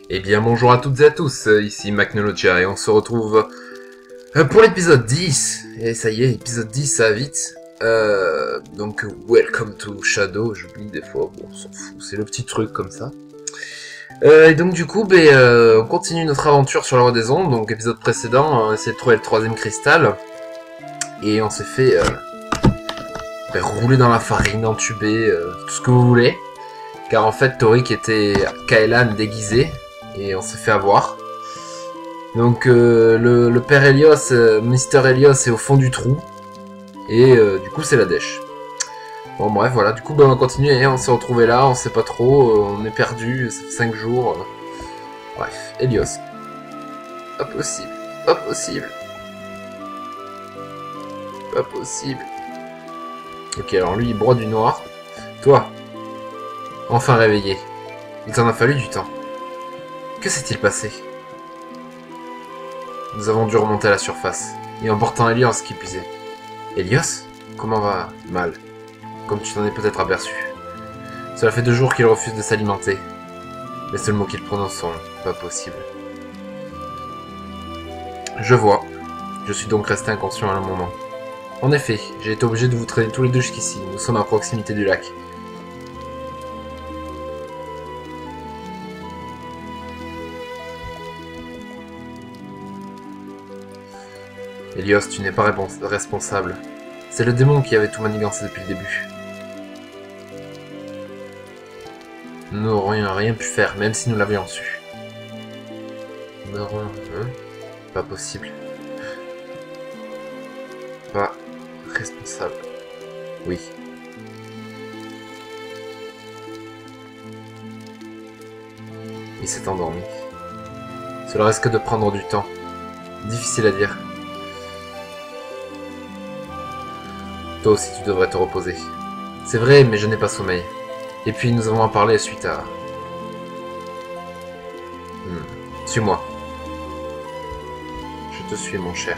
Eh bien bonjour à toutes et à tous, ici Macnologia et on se retrouve pour l'épisode 10. Et ça y est, épisode 10, ça va vite. Donc welcome to Shadow, j'oublie des fois, bon on s'en fout, c'est le petit truc comme ça. Et donc du coup, on continue notre aventure sur la Voie des Ondes. Donc épisode précédent, on a essayé de trouver le troisième cristal. Et on s'est fait rouler dans la farine, entubé, tout ce que vous voulez. Car en fait Torik était Kaelan déguisé. Et on s'est fait avoir. Donc le père Helios, Mister Helios est au fond du trou. Et du coup c'est la dèche. Bon bref voilà, du coup on va continuer, on s'est retrouvé là, on sait pas trop, on est perdu, ça fait 5 jours. Bref, Helios. Pas possible, pas possible. Pas possible. Ok, alors lui il broie du noir. Toi, enfin réveillé. Il t'en a fallu du temps. Que s'est-il passé? Nous avons dû remonter à la surface, et en portant Helios qui puisait. Helios? Comment va? Mal. Comme tu t'en es peut-être aperçu. Cela fait 2 jours qu'il refuse de s'alimenter. Les seuls mots qu'il prononce sont pas possible. Je vois. Je suis donc resté inconscient à un moment. En effet, j'ai été obligé de vous traîner tous les deux jusqu'ici. Nous sommes à proximité du lac. Helios, tu n'es pas responsable. C'est le démon qui avait tout manigancé depuis le début. Nous n'aurions rien pu faire, même si nous l'avions su. Nous n'aurons... Hein? Pas possible. Pas responsable. Oui. Il s'est endormi. Cela risque de prendre du temps. Difficile à dire. Toi aussi tu devrais te reposer. C'est vrai, mais je n'ai pas sommeil. Et puis nous avons à parler suite à... Suis-moi. Je te suis, mon cher.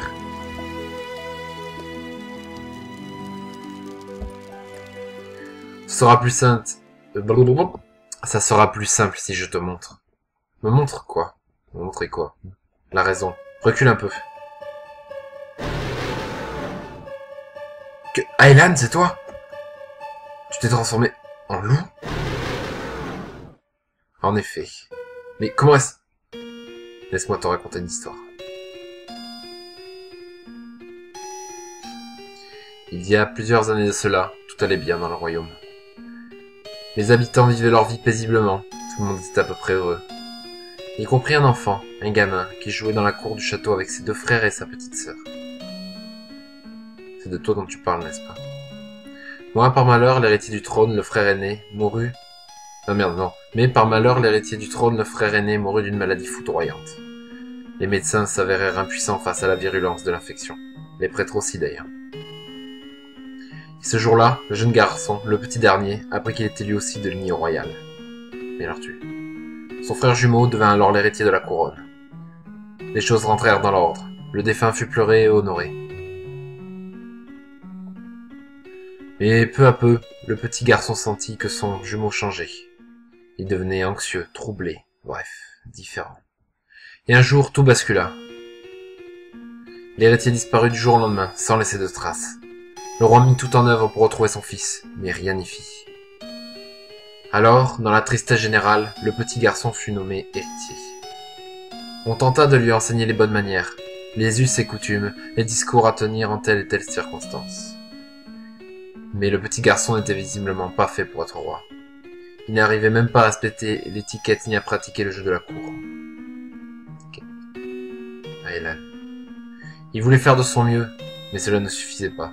Ça sera plus simple... Ça sera plus simple si je te montre. Me montre quoi? Me montrer quoi? La raison. Recule un peu. Que... Aylan, c'est toi? Tu t'es transformé en loup? En effet. Mais comment est-ce... Laisse-moi te raconter une histoire. Il y a plusieurs années de cela, tout allait bien dans le royaume. Les habitants vivaient leur vie paisiblement, tout le monde était à peu près heureux. Y compris un enfant, un gamin, qui jouait dans la cour du château avec ses 2 frères et sa petite sœur. C'est de toi dont tu parles, n'est-ce pas? Moi, par malheur, l'héritier du trône, le frère aîné, mourut... Non merde, non. Mais par malheur, l'héritier du trône, le frère aîné, mourut d'une maladie foudroyante. Les médecins s'avérèrent impuissants face à la virulence de l'infection. Les prêtres aussi, d'ailleurs. Et ce jour-là, le jeune garçon, le petit dernier, apprit qu'il était lui aussi de lignée royale. Mais alors son frère jumeau devint alors l'héritier de la couronne. Les choses rentrèrent dans l'ordre. Le défunt fut pleuré et honoré. Mais peu à peu, le petit garçon sentit que son jumeau changeait. Il devenait anxieux, troublé, bref, différent. Et un jour, tout bascula. L'héritier disparut du jour au lendemain, sans laisser de traces. Le roi mit tout en œuvre pour retrouver son fils, mais rien n'y fit. Alors, dans la tristesse générale, le petit garçon fut nommé héritier. On tenta de lui enseigner les bonnes manières, les us et coutumes, les discours à tenir en telle et telle circonstance. Mais le petit garçon n'était visiblement pas fait pour être roi. Il n'arrivait même pas à respecter l'étiquette ni à pratiquer le jeu de la cour. Okay. Aylan. Il voulait faire de son mieux, mais cela ne suffisait pas.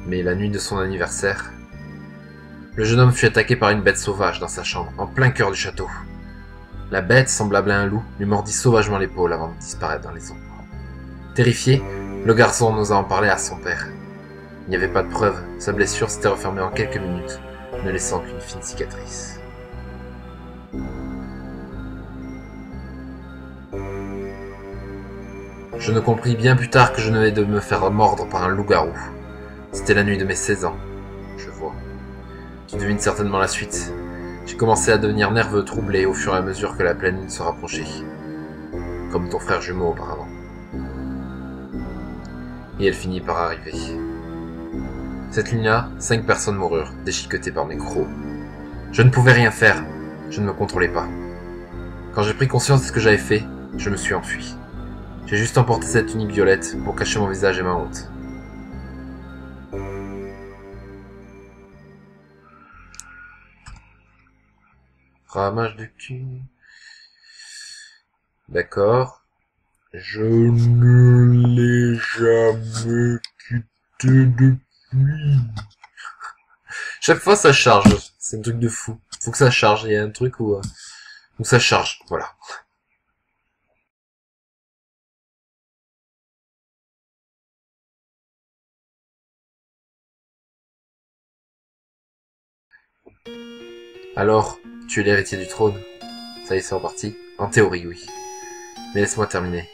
Mais la nuit de son anniversaire, le jeune homme fut attaqué par une bête sauvage dans sa chambre, en plein cœur du château. La bête, semblable à un loup, lui mordit sauvagement l'épaule avant de disparaître dans les ombres. Terrifié, le garçon n'osa en parler à son père. Il n'y avait pas de preuves, sa blessure s'était refermée en quelques minutes, ne laissant qu'une fine cicatrice. Je ne compris bien plus tard que je venais de me faire mordre par un loup-garou. C'était la nuit de mes 16 ans. Je vois. Tu devines certainement la suite. J'ai commencé à devenir nerveux, troublé au fur et à mesure que la pleine lune se rapprochait. Comme ton frère jumeau auparavant. Et elle finit par arriver. Cette nuit-là, 5 personnes moururent, déchiquetées par mes crocs. Je ne pouvais rien faire, je ne me contrôlais pas. Quand j'ai pris conscience de ce que j'avais fait, je me suis enfui. J'ai juste emporté cette tunique violette pour cacher mon visage et ma honte. Ramage de cul. D'accord. Je ne l'ai jamais quitté depuis. Chaque fois ça charge. C'est un truc de fou. Faut que ça charge. Il y a un truc où ça charge. Voilà. Alors, tu es l'héritier du trône. Ça y est, c'est reparti. En théorie, oui. Mais laisse-moi terminer.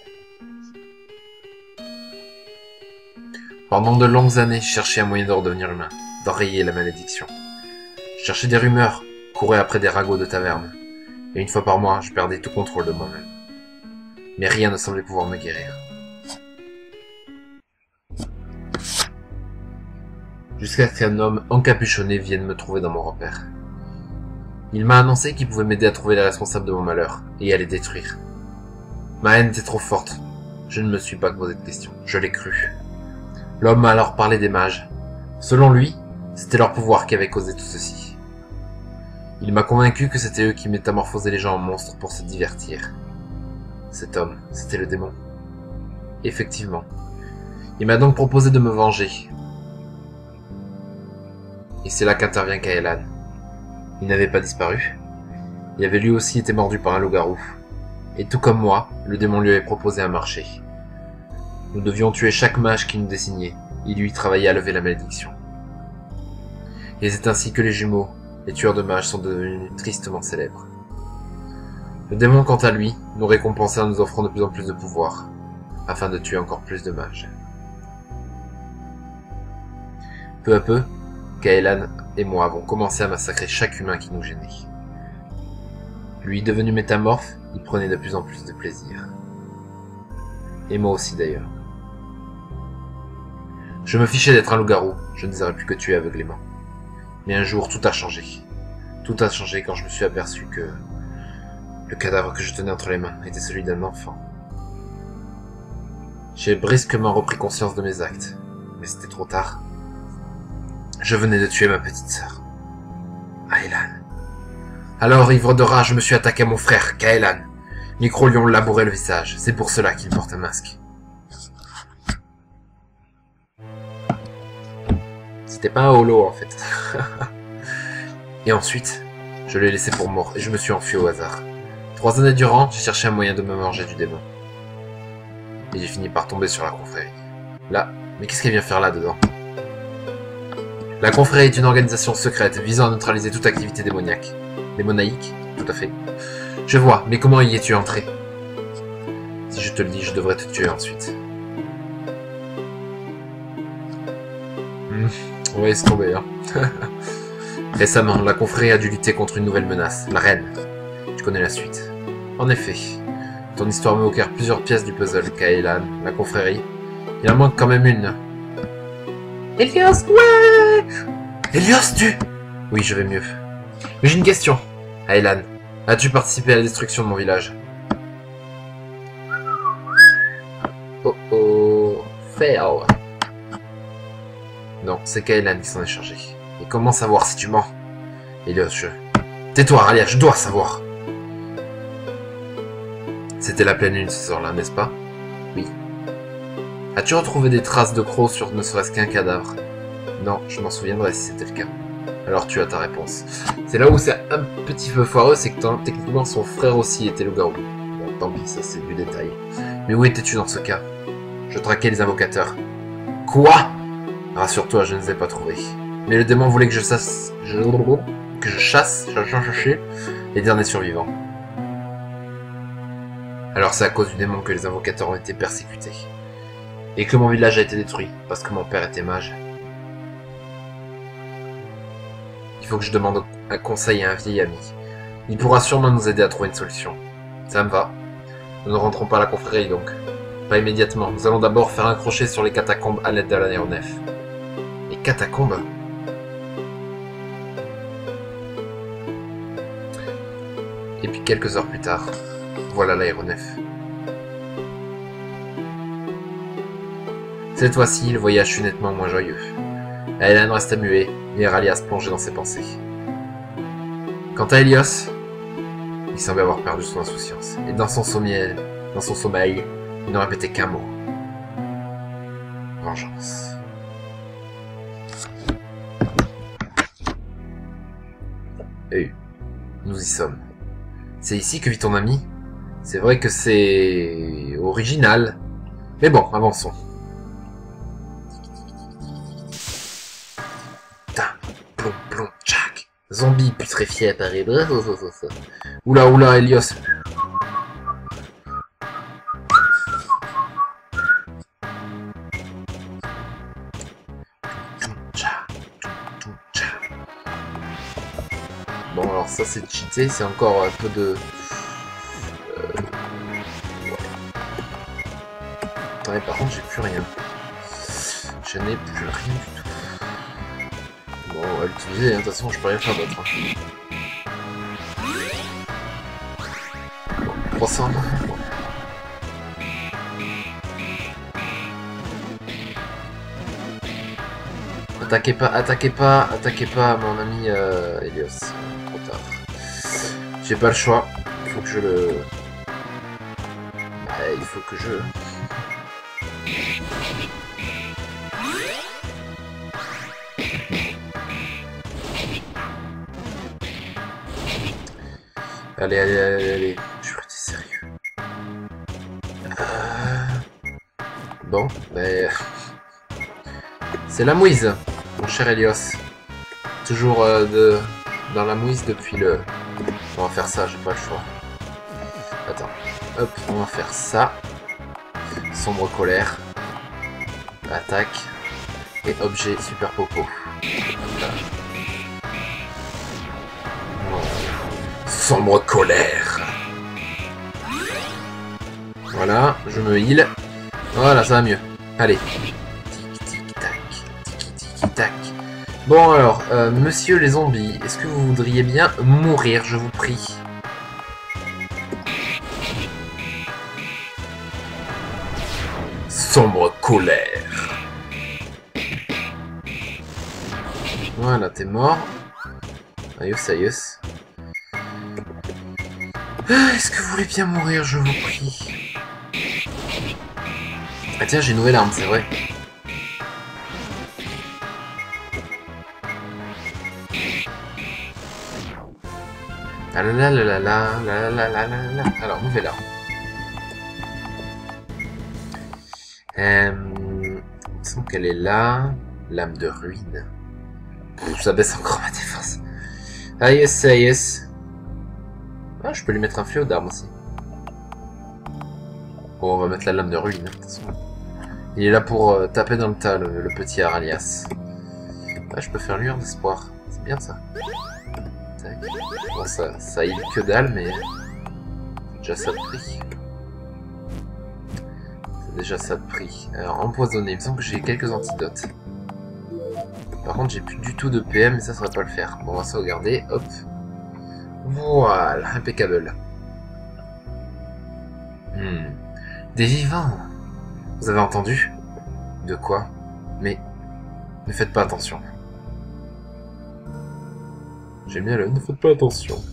Pendant de longues années, je cherchais un moyen de redevenir humain, d'enrayer la malédiction. Je cherchais des rumeurs, courais après des ragots de taverne, et une fois par mois, je perdais tout contrôle de moi-même. Mais rien ne semblait pouvoir me guérir. Jusqu'à ce qu'un homme encapuchonné vienne me trouver dans mon repère. Il m'a annoncé qu'il pouvait m'aider à trouver les responsables de mon malheur, et à les détruire. Ma haine était trop forte. Je ne me suis pas posé de questions, je l'ai cru. L'homme m'a alors parlé des mages. Selon lui, c'était leur pouvoir qui avait causé tout ceci. Il m'a convaincu que c'était eux qui métamorphosaient les gens en monstres pour se divertir. Cet homme, c'était le démon. Effectivement. Il m'a donc proposé de me venger. Et c'est là qu'intervient Kaelan. Il n'avait pas disparu. Il avait lui aussi été mordu par un loup-garou. Et tout comme moi, le démon lui avait proposé un marché. Nous devions tuer chaque mage qui nous désignait. Il lui travaillait à lever la malédiction. Et c'est ainsi que les jumeaux, les tueurs de mages, sont devenus tristement célèbres. Le démon, quant à lui, nous récompensait en nous offrant de plus en plus de pouvoir, afin de tuer encore plus de mages. Peu à peu, Kaelan et moi avons commencé à massacrer chaque humain qui nous gênait. Lui, devenu métamorphe, il prenait de plus en plus de plaisir. Et moi aussi d'ailleurs. Je me fichais d'être un loup-garou, je ne désirais plus que tuer aveuglément. Mais un jour, tout a changé. Tout a changé quand je me suis aperçu que le cadavre que je tenais entre les mains était celui d'un enfant. J'ai brusquement repris conscience de mes actes, mais c'était trop tard. Je venais de tuer ma petite sœur, Aelan. Alors, ivre de rage, je me suis attaqué à mon frère, Kaelan. Micro-lion labourait le visage, c'est pour cela qu'il porte un masque. C'était pas un holo en fait. Et ensuite, je l'ai laissé pour mort et je me suis enfui au hasard. 3 années durant, j'ai cherché un moyen de me venger du démon. Et j'ai fini par tomber sur la confrérie. Là, mais qu'est-ce qu'elle vient faire là dedans? La confrérie est une organisation secrète visant à neutraliser toute activité démoniaque. Démonaïque? Tout à fait. Je vois, mais comment y es-tu entré? Si je te le dis, je devrais te tuer ensuite. Ouais, c'est tombé, hein. Récemment, la confrérie a dû lutter contre une nouvelle menace, la reine. Tu connais la suite. En effet, ton histoire me occupe plusieurs pièces du puzzle, Kaelan, la confrérie. Il en manque quand même une. Elios, ouais! Elios, tu... Oui, je vais mieux. Mais j'ai une question. Kaelan, as-tu participé à la destruction de mon village? Oh oh... Fail. Non, c'est Kaelan qui s'en est chargé. Et comment savoir si tu mens? Elios, Tais-toi, Ralia, je dois savoir. C'était la pleine lune ce soir-là, n'est-ce pas? Oui. As-tu retrouvé des traces de crocs sur ne serait-ce qu'un cadavre? Non, je m'en souviendrai si c'était le cas. Alors tu as ta réponse. C'est là où c'est un petit peu foireux, c'est que techniquement son frère aussi était le garou. Bon, tant pis, ça c'est du détail. Mais où étais-tu dans ce cas? Je traquais les invocateurs. Quoi? Rassure-toi, je ne les ai pas trouvés. Mais le démon voulait que je chasse les derniers survivants. Alors c'est à cause du démon que les invocateurs ont été persécutés. Et que mon village a été détruit, parce que mon père était mage. Il faut que je demande un conseil à un vieil ami. Il pourra sûrement nous aider à trouver une solution. Ça me va. Nous ne rentrons pas à la confrérie donc. Pas immédiatement. Nous allons d'abord faire un crochet sur les catacombes à l'aide de l'aéronef. Les catacombes? Et puis quelques heures plus tard, voilà l'aéronef. Cette fois-ci, le voyage fut nettement moins joyeux. Hélène restait muet, et Ralias plongeait dans ses pensées. Quant à Helios, il semblait avoir perdu son insouciance, et dans son sommeil, il ne répétait qu'un mot. Vengeance. Et nous y sommes. C'est ici que vit ton ami? C'est vrai que c'est original. Mais bon, avançons. Plom, plom, tchac. Zombie putréfié apparaît. Oula, oula, Helios. Bon, alors ça c'est cheaté, c'est encore un peu de... Ouais, par contre j'ai plus rien. Je n'ai plus rien du tout. Bon, on va l'utiliser, de toute façon je peux rien faire d'autre. Bon, 300. Attaquez pas mon ami Helios. Trop tard. J'ai pas le choix. Il faut que je le... il faut que je... Allez. Je suis sérieux. Bon, mais... C'est la mouise, mon cher Helios. Toujours dans la mouise depuis le... On va faire ça, j'ai pas le choix. Attends. Hop, on va faire ça. Sombre colère. Attaque. Et objet super popo. Hop là. Sombre colère. Voilà, je me heal. Voilà, ça va mieux. Allez. Tac. Bon alors, monsieur les zombies, est-ce que vous voudriez bien mourir, je vous prie? Sombre colère. Voilà, t'es mort. Aïe. Est-ce que vous voulez bien mourir, je vous prie? Ah tiens, j'ai une nouvelle arme, c'est vrai. Alors, nouvelle arme. Il me semble qu'elle est là. Lame de ruine. Ça baisse encore ma défense. Ah yes. Ah, je peux lui mettre un fléau d'arme aussi. Bon, on va mettre la lame de ruine. De toute façon. Il est là pour taper dans le tas, le petit Ralias. Ah, je peux faire lueur d'espoir. C'est bien ça. Bon, ça il que dalle, mais c'est déjà ça de prix. C'est déjà ça de prix. Alors, empoisonné, il me semble que j'ai quelques antidotes. Par contre, j'ai plus du tout de PM, mais ça va pas le faire. Bon, on va sauvegarder, hop. Voilà, impeccable. Des vivants. Vous avez entendu? De quoi? Mais ne faites pas attention. J'aime bien le ne faites pas attention.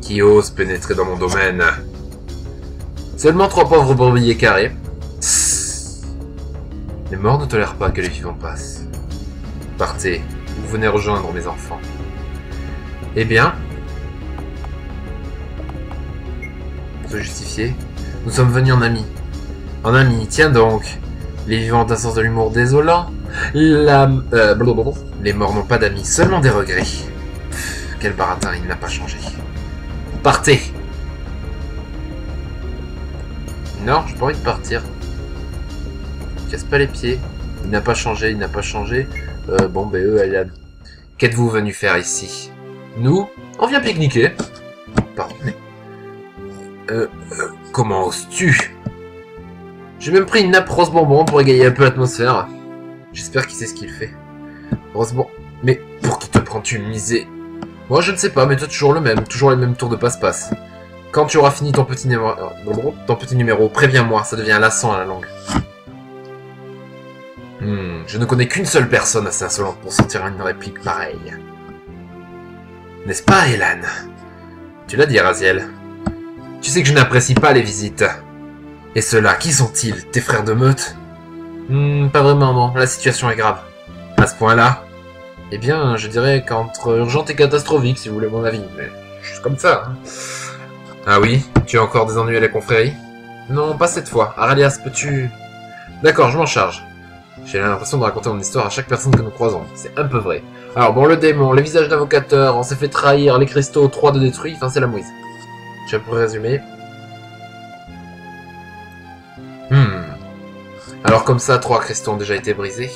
Qui ose pénétrer dans mon domaine? Seulement 3 pauvres brebis carrés. Les morts ne tolèrent pas que les vivants passent. Partez, vous venez rejoindre mes enfants. Eh bien, pour se justifier, nous sommes venus en amis. En amis, tiens donc. Les vivants ont un sens de l'humour désolant. Les morts n'ont pas d'amis, seulement des regrets. Quel baratin, il n'a pas changé. Partez. Non, j'ai pas envie de partir. casse pas les pieds. Il n'a pas changé, il n'a pas changé. Bon, ben eux, Aylan. Qu'êtes-vous venu faire ici? Nous, on vient pique-niquer. Pardon, mais... comment oses-tu? J'ai même pris une nappe rose bonbon pour égayer un peu l'atmosphère. J'espère qu'il sait ce qu'il fait. Heureusement. Mais pour qui te prends-tu, misé? Moi, je ne sais pas, mais toi, toujours le même. Toujours les mêmes tours de passe-passe. Quand tu auras fini ton petit numéro, préviens-moi, ça devient lassant à la longue. Je ne connais qu'une seule personne assez insolente pour sortir une réplique pareille. N'est-ce pas, Elan? Tu l'as dit, Raziel. Tu sais que je n'apprécie pas les visites. Et ceux-là, qui sont-ils? Tes frères de meute? Pas vraiment, non. La situation est grave. À ce point-là? Eh bien, je dirais qu'entre urgente et catastrophique, si vous voulez mon avis. Mais juste comme ça. Hein. Ah oui? Tu as encore des ennuis à la confrérie? Non, pas cette fois. Aralias, peux-tu... D'accord, je m'en charge. J'ai l'impression de raconter mon histoire à chaque personne que nous croisons. C'est un peu vrai. Alors bon, le démon, les visages d'invocateurs, on s'est fait trahir, les cristaux, 3 de détruits, enfin c'est la mouise. Je pourrais résumer. Alors comme ça, 3 cristaux ont déjà été brisés.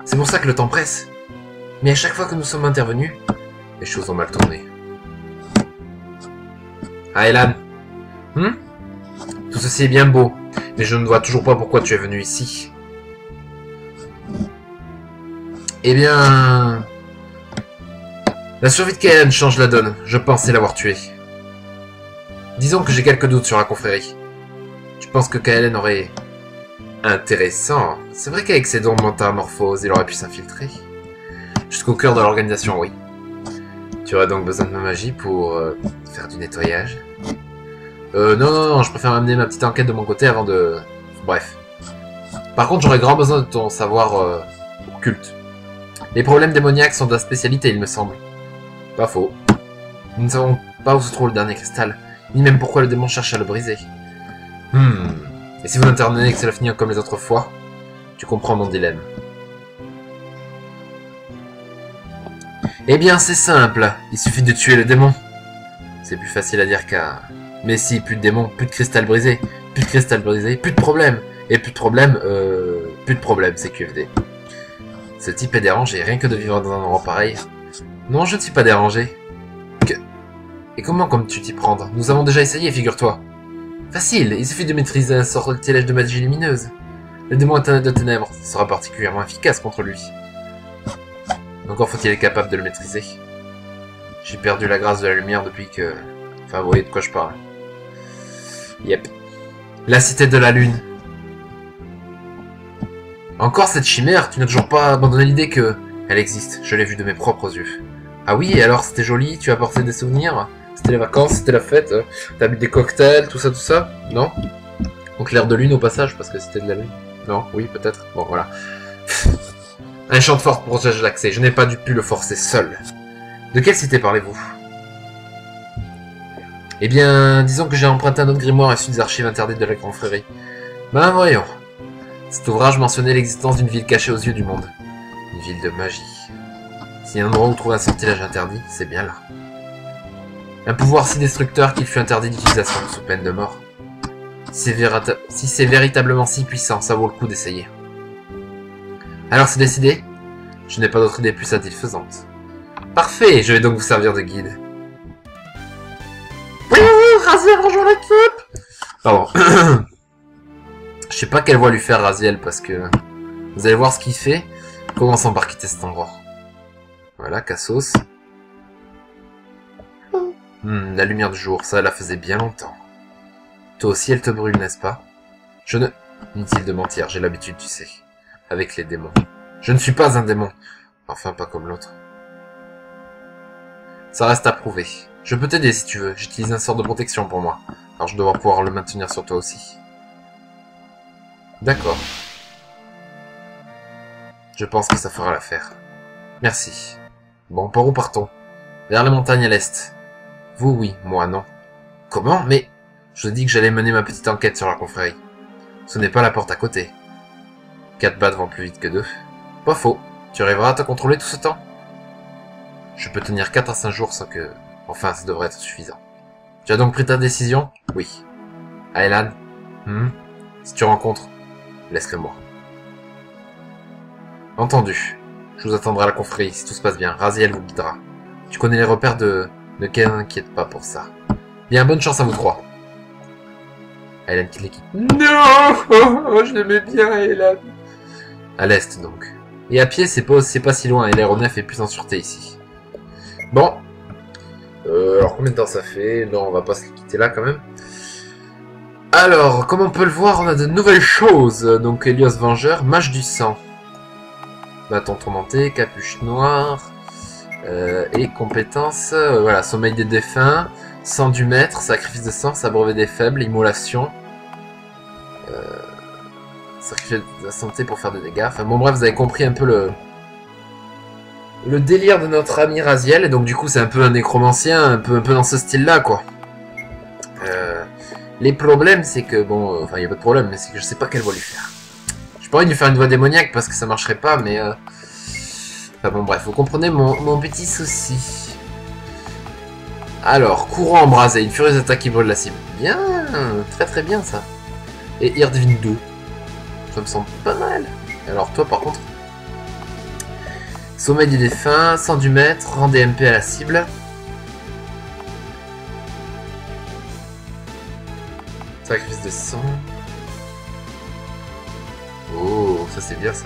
C'est pour ça que le temps presse. Mais à chaque fois que nous sommes intervenus, les choses ont mal tourné. Ah, Elan. Tout ceci est bien beau, mais je ne vois toujours pas pourquoi tu es venu ici. Eh bien... La survie de Kaelan change la donne. Je pensais l'avoir tué. Disons que j'ai quelques doutes sur la confrérie. Je pense que Kaelan aurait... Intéressant. C'est vrai qu'avec ses dons de métamorphose, il aurait pu s'infiltrer. Jusqu'au cœur de l'organisation, oui. Tu aurais donc besoin de ma magie pour faire du nettoyage. Non, je préfère amener ma petite enquête de mon côté avant de... Bref. Par contre, j'aurais grand besoin de ton savoir occulte. Les problèmes démoniaques sont de la spécialité, il me semble. Pas faux. Nous ne savons pas où se trouve le dernier cristal, ni même pourquoi le démon cherche à le briser. Et si vous intervenez et que cela finit comme les autres fois, tu comprends mon dilemme. Eh bien, c'est simple. Il suffit de tuer le démon. C'est plus facile à dire qu'à... Mais si, plus de démons, plus de cristal brisé. Plus de cristal brisé, plus de problème. Et plus de problème, c'est QFD. Ce type est dérangé, rien que de vivre dans un endroit pareil. Non, je ne suis pas dérangé. Et comment tu t'y prendre? Nous avons déjà essayé, figure-toi. Facile, il suffit de maîtriser un sortilège de magie lumineuse. Le démon internet de ténèbres sera particulièrement efficace contre lui. Encore faut-il être capable de le maîtriser. J'ai perdu la grâce de la lumière depuis que... Enfin, vous voyez de quoi je parle. Yep. La cité de la lune. Encore cette chimère, tu n'as toujours pas abandonné l'idée que... Elle existe, je l'ai vue de mes propres yeux. Ah oui, et alors c'était joli, tu as apporté des souvenirs? C'était les vacances, c'était la fête, t'as bu des cocktails, tout ça? Non? Donc l'air de lune au passage, parce que c'était de la lune? Non? Oui, peut-être? Bon, voilà. Un champ de force protège l'accès, je n'ai pas pu le forcer seul. De quelle cité parlez-vous? Eh bien, disons que j'ai emprunté un autre grimoire issu des archives interdites de la confrérie. Ben voyons. Cet ouvrage mentionnait l'existence d'une ville cachée aux yeux du monde. Une ville de magie. S'il y a un endroit où trouver un sortilège interdit, c'est bien là. Un pouvoir si destructeur qu'il fut interdit d'utilisation, sous peine de mort. Si c'est véritablement si puissant, ça vaut le coup d'essayer. Alors c'est décidé? Je n'ai pas d'autre idée plus satisfaisante. Parfait, je vais donc vous servir de guide. Raziel rejoint l'équipe! Pardon. Je sais pas quelle voix lui faire Raziel parce que... Vous allez voir ce qu'il fait. Commençons par quitter cet endroit. Voilà, Cassos. La lumière du jour, ça la faisait bien longtemps. Toi aussi elle te brûle, n'est-ce pas? Je ne... Inutile de mentir, j'ai l'habitude, tu sais. Avec les démons. Je ne suis pas un démon. Enfin, pas comme l'autre. Ça reste à prouver. Je peux t'aider si tu veux, j'utilise un sort de protection pour moi. Alors je dois pouvoir le maintenir sur toi aussi. D'accord. Je pense que ça fera l'affaire. Merci. Bon, par où partons? Vers les montagnes à l'est. Vous, oui, moi, non. Comment? Mais... Je dis que j'allais mener ma petite enquête sur la confrérie. Ce n'est pas la porte à côté. 4 battes vont plus vite que 2. Pas faux. Tu arriveras à te contrôler tout ce temps? Je peux tenir 4 à 5 jours sans que... Enfin, ça devrait être suffisant. Tu as donc pris ta décision? Oui. Aylan? Si tu rencontres Laisse-le moi. Entendu. Je vous attendrai à la confrérie si tout se passe bien. Raziel vous guidera. Tu connais les repères de Ken, n'inquiète pas pour ça. Bien, bonne chance à vous trois. Hélène quitte l'équipe. Non, je l'aimais bien, Hélène. À l'est, donc. Et à pied, c'est pas si loin, et l'aéronef est plus en sûreté ici. Bon. Alors, combien de temps ça fait? Non, on va pas se quitter là, quand même. Alors, comme on peut le voir, on a de nouvelles choses. Donc, Hélios Vengeur, Mage du Sang. Bâton tourmenté, capuche noire. Et compétences, voilà, sommeil des défunts, sang du maître, sacrifice de sang, s'abreuver des faibles, immolation, sacrifier de la santé pour faire des dégâts. Enfin bon bref, vous avez compris un peu le délire de notre ami Raziel, et donc du coup c'est un peu un nécromancien, un peu dans ce style-là quoi. Les problèmes c'est que, bon, enfin il n'y a pas de problème, mais c'est que je sais pas quelle voix lui faire. Je pourrais lui faire une voix démoniaque parce que ça marcherait pas, mais... Enfin bon bref, vous comprenez mon petit souci. Alors, courant embrasé, une furieuse attaque qui brûle la cible. Bien, très bien ça. Et Irdvin 2. Ça me semble pas mal. Alors toi par contre. Sommeil des défunts, sang du maître, rend des MP à la cible. Sacrifice de sang. Oh, ça c'est bien ça.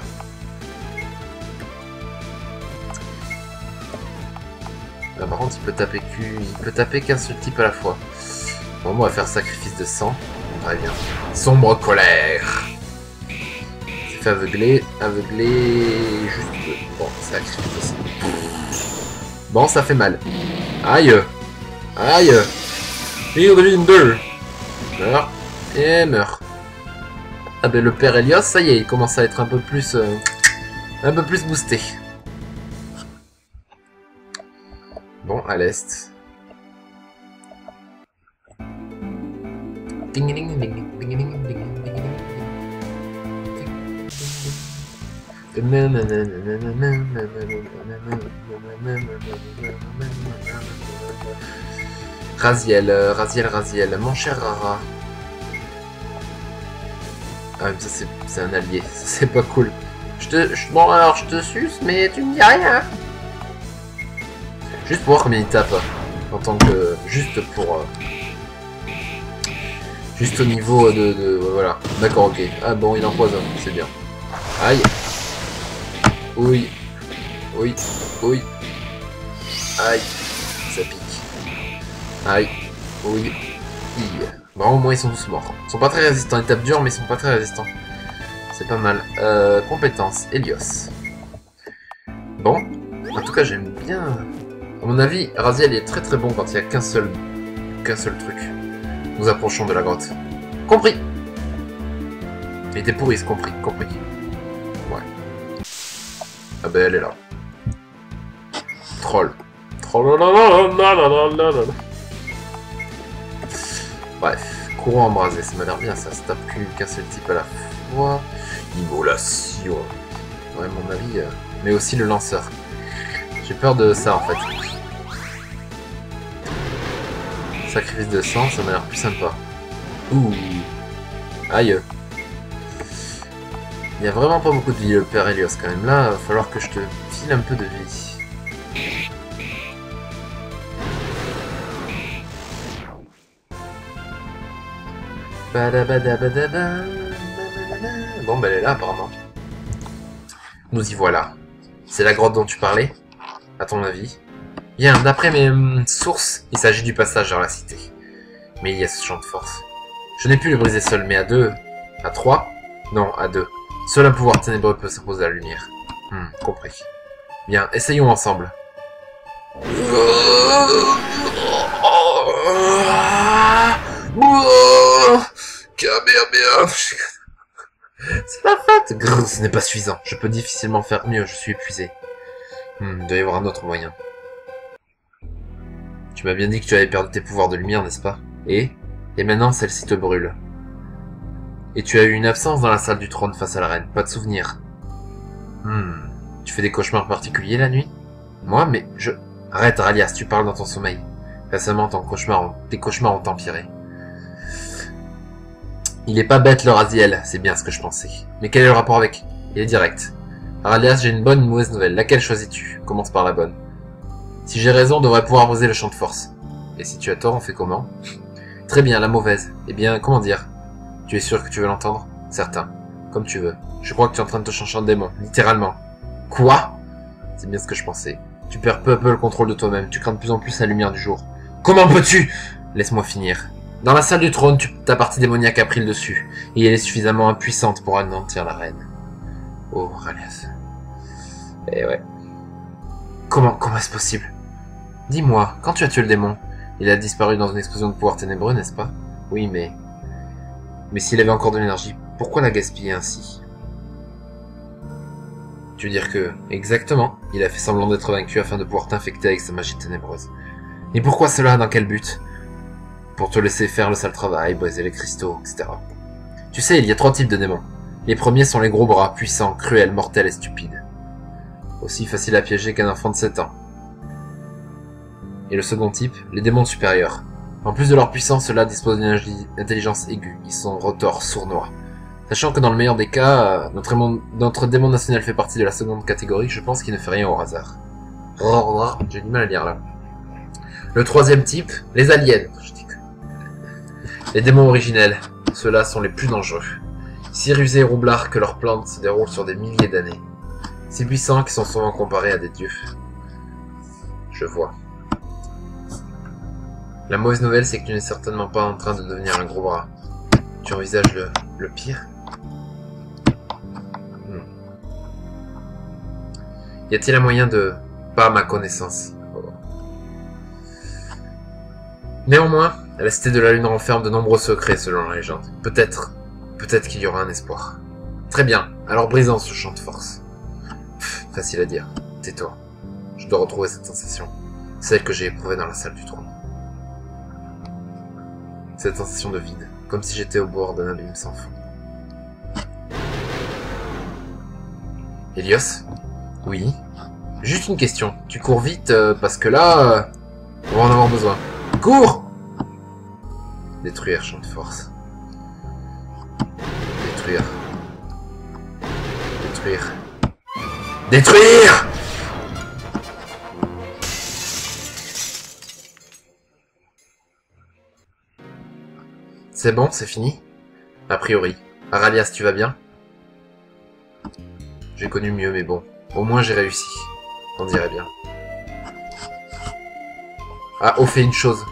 Là, par contre, il peut taper qu'un seul type à la fois. Bon, on va faire sacrifice de sang. Très bien. Sombre colère. C'est fait aveugler. Juste. Bon, sacrifice de sang. Bon, ça fait mal. Aïe. Irdvin 2. Meurt. Et meurt. Ah ben le père Hélios, ça y est, il commence à être un peu plus boosté. Bon, à l'est. Raziel, mon cher Rara. Ah, mais ça c'est un allié, ça c'est pas cool. Bon alors je te suce, mais tu me dis rien. Juste pour voir combien il tape. En tant que... Juste pour... Juste au niveau de voilà. D'accord, ok. Ah bon, il empoisonne, c'est bien. Aïe. Oui. Aïe. Ça pique. Aïe. Oui. Bon, au moins ils sont tous morts. Ils sont pas très résistants. Ils tapent dur, mais ils sont pas très résistants. C'est pas mal. Compétences. Hélios. Bon. En tout cas, j'aime bien... À mon avis, Raziel est très bon quand il n'y a qu'un seul truc. Nous approchons de la grotte. Compris. Il était pourri, compris. Ouais. Ah ben elle est là. Troll. Bref, courant embrasé, ça m'a l'air bien, ça se tape qu'un seul type à la fois. Immolation. Ouais, à mon avis, mais aussi le lanceur. J'ai peur de ça en fait. Sacrifice de sang, ça m'a l'air plus sympa. Ouh. Aïe. Il y a vraiment pas beaucoup de vie le père Hélios quand même. Là, il va falloir que je te file un peu de vie. Bon, bah elle est là apparemment. Nous y voilà. C'est la grotte dont tu parlais, à ton avis? Bien, d'après mes sources, il s'agit du passage vers la cité. Mais il y a ce champ de force. Je n'ai pu le briser seul, mais à deux... À trois? Non, à deux. Seul un pouvoir ténébreux peut s'opposer à la lumière. Compris. Bien, essayons ensemble. C'est la fête. Grrr, ce n'est pas suffisant. Je peux difficilement faire mieux, je suis épuisé. Il doit y avoir un autre moyen. Tu m'as bien dit que tu avais perdu tes pouvoirs de lumière, n'est-ce pas? Et maintenant, celle-ci te brûle. Et tu as eu une absence dans la salle du trône face à la reine. Pas de souvenir. Tu fais des cauchemars particuliers la nuit? Moi, mais je... Arrête, Ralias, tu parles dans ton sommeil. Récemment, tes cauchemars ont empiré. Il est pas bête le Raziel, c'est bien ce que je pensais. Mais quel est le rapport avec? Il est direct. Aralias, j'ai une bonne et une mauvaise nouvelle. Laquelle choisis-tu? Commence par la bonne. Si j'ai raison, on devrait pouvoir briser le champ de force. Et si tu as tort, on fait comment? Très bien, la mauvaise. Eh bien, comment dire? Tu es sûr que tu veux l'entendre? Certain. Comme tu veux. Je crois que tu es en train de te changer en démon, littéralement. Quoi? C'est bien ce que je pensais. Tu perds peu à peu le contrôle de toi-même, tu crains de plus en plus la lumière du jour. Comment peux-tu? Laisse-moi finir. Dans la salle du trône, ta partie démoniaque a pris le dessus, et elle est suffisamment impuissante pour anéantir la reine. Oh, Aralias. Eh ouais. Comment est-ce possible? Dis-moi, quand tu as tué le démon, il a disparu dans une explosion de pouvoir ténébreux, n'est-ce pas? Oui, mais s'il avait encore de l'énergie, pourquoi la gaspiller ainsi? Tu veux dire que... Exactement. Il a fait semblant d'être vaincu afin de pouvoir t'infecter avec sa magie ténébreuse. Et pourquoi cela? Dans quel but? Pour te laisser faire le sale travail, briser les cristaux, etc. Tu sais, il y a 3 types de démons. Les premiers sont les gros bras, puissants, cruels, mortels et stupides. Aussi faciles à piéger qu'un enfant de 7 ans. Et le second type, les démons supérieurs. En plus de leur puissance, ceux-là disposent d'une intelligence aiguë. Ils sont retors, sournois. Sachant que dans le meilleur des cas, notre démon national fait partie de la seconde catégorie, je pense qu'il ne fait rien au hasard. J'ai du mal à lire là. Le troisième type, les aliens. Les démons originels. Ceux-là sont les plus dangereux. Si rusés et roublards que leurs plantes se déroulent sur des milliers d'années. Si puissants qu'ils sont souvent comparés à des dieux. Je vois. La mauvaise nouvelle, c'est que tu n'es certainement pas en train de devenir un gros bras. Tu envisages le pire? Y a-t-il un moyen de... Pas à ma connaissance. Néanmoins, la cité de la Lune renferme de nombreux secrets selon la légende. Peut-être qu'il y aura un espoir. Très bien, alors brisons ce champ de force. Facile à dire. Tais-toi. Je dois retrouver cette sensation. Celle que j'ai éprouvée dans la salle du trône. Cette sensation de vide. Comme si j'étais au bord d'un abîme sans fond. Hélios? Oui. Juste une question. Tu cours vite parce que là, on va en avoir besoin. Cours! Détruire champ de force. Détruire. Détruire. Détruire! C'est bon, c'est fini? A priori. Aralias, tu vas bien? J'ai connu mieux, mais bon. Au moins j'ai réussi. On dirait bien. Ah, au fait une chose.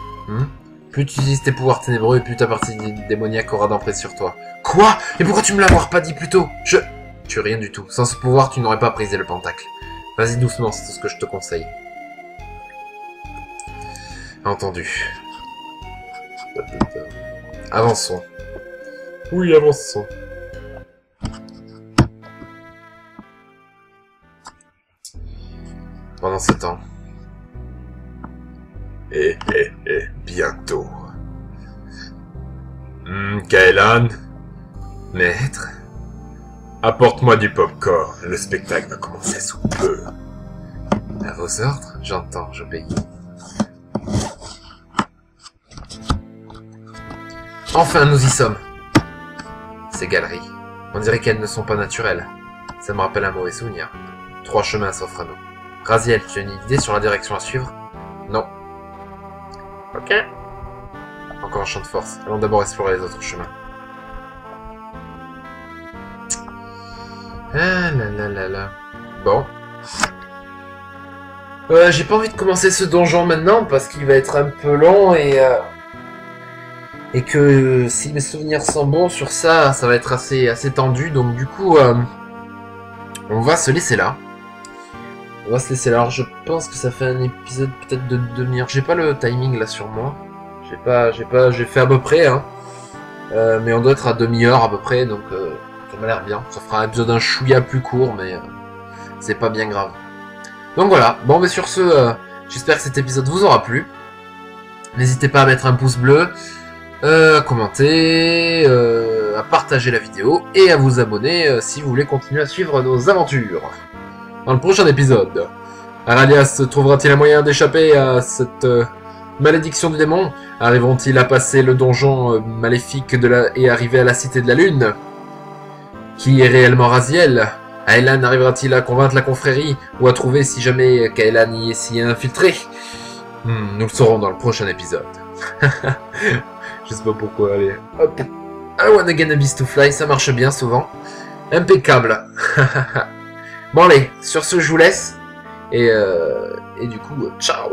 Plus tu utilises tes pouvoirs ténébreux, plus ta partie démoniaque aura d'emprise sur toi. Quoi? Et pourquoi tu me l'as pas dit plus tôt? Tu rien du tout. Sans ce pouvoir, tu n'aurais pas brisé le pentacle. Vas-y doucement, c'est tout ce que je te conseille. Entendu. Avançons. Oui, avançons. Pendant ce temps. Bientôt. Kaelan. Maître. Apporte-moi du popcorn. Le spectacle va commencer sous peu. À vos ordres, j'entends, j'obéis. Enfin, nous y sommes. Ces galeries. On dirait qu'elles ne sont pas naturelles. Ça me rappelle un mauvais souvenir. 3 chemins s'offrent à nous. Raziel, tu as une idée sur la direction à suivre? Non. Ok. Encore un champ de force. Allons d'abord explorer les autres chemins. Ah là là là là. Bon. J'ai pas envie de commencer ce donjon maintenant parce qu'il va être un peu long et que si mes souvenirs sont bons sur ça, ça va être assez tendu. Donc du coup, on va se laisser là. On va se laisser là. Alors je pense que ça fait un épisode peut-être de demi-heure. J'ai pas le timing là sur moi. J'ai fait à peu près, hein. Mais on doit être à demi-heure à peu près, donc ça m'a l'air bien. Ça fera un épisode un chouïa plus court, mais c'est pas bien grave. Donc voilà. Bon, mais sur ce, j'espère que cet épisode vous aura plu. N'hésitez pas à mettre un pouce bleu, à commenter, à partager la vidéo et à vous abonner si vous voulez continuer à suivre nos aventures. Dans le prochain épisode, Aralias trouvera-t-il un moyen d'échapper à cette Malédiction du démon, arriveront-ils à passer le donjon maléfique et arriver à la cité de la lune? Qui est réellement Raziel? Aelan arrivera-t-il à convaincre la confrérie ou à trouver si jamais Kaelan y est si infiltré? Nous le saurons dans le prochain épisode. Je sais pas pourquoi, allez. Hop. I wanna get a beast to fly, ça marche bien souvent. Impeccable. Bon allez, sur ce je vous laisse. Et du coup, ciao.